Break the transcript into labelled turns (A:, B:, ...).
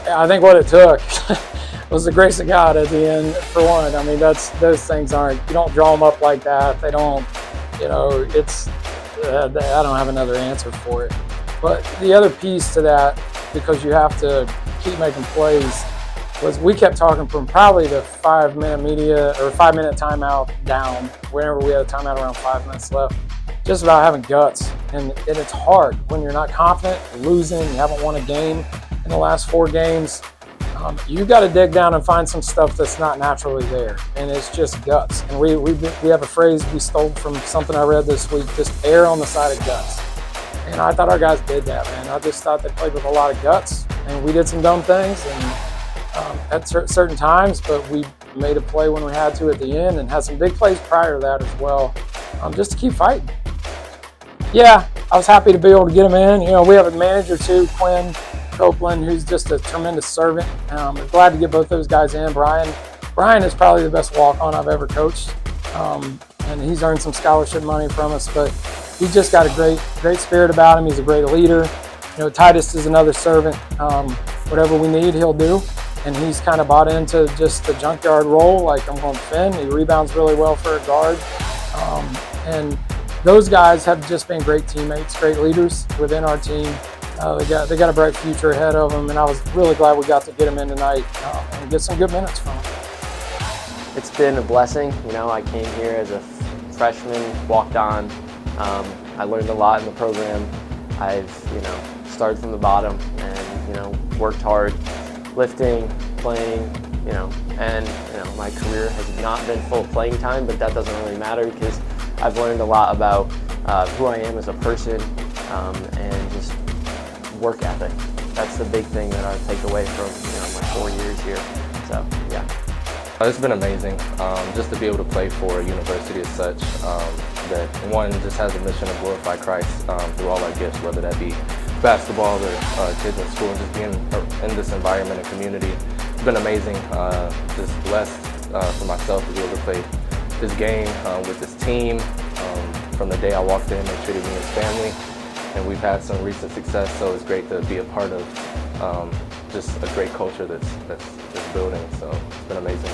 A: I think what it took was the grace of God at the end, for one. I mean, those things aren't, you don't draw them up like that. They don't, it's, I don't have another answer for it. But the other piece to that, because you have to keep making plays, was we kept talking from probably the 5-minute media or 5-minute timeout down, whenever we had a timeout around 5 minutes left, just about having guts. And it's hard when you're not confident, you're losing, you haven't won a game in the last 4 games. You got to dig down and find some stuff that's not naturally there, and it's just guts. And we have a phrase we stole from something I read this week: just err on the side of guts. And I thought our guys did that, man. I just thought they played with a lot of guts, and we did some dumb things and at certain times, but we made a play when we had to at the end, and had some big plays prior to that as well, just to keep fighting. Yeah, I was happy to be able to get him in. We have a manager too, Quinn Copeland, who's just a tremendous servant. I'm glad to get both those guys in. Bryan is probably the best walk-on I've ever coached, and he's earned some scholarship money from us, but he's just got a great spirit about him. He's a great leader. Tytist is another servant. Whatever we need, he'll do, and he's kind of bought into just the junkyard role, like I'm going to defend. He rebounds really well for a guard, and those guys have just been great teammates, great leaders within our team. They got a bright future ahead of them, and I was really glad we got to get them in tonight and get some good minutes from them.
B: It's been a blessing. I came here as a freshman, walked on. I learned a lot in the program. I've started from the bottom and worked hard, lifting, playing, and my career has not been full playing time, but that doesn't really matter because I've learned a lot about who I am as a person and just work ethic. That's the big thing that I take away from my 4 years here. So yeah.
C: It's been amazing just to be able to play for a university as such that one just has a mission to glorify Christ through all our gifts, whether that be basketball or kids in school, and just being in this environment and community. It's been amazing. Just blessed for myself to be able to play this game with this team. From the day I walked in, they treated me as family, and we've had some recent success, so it's great to be a part of just a great culture that's building, so it's been amazing.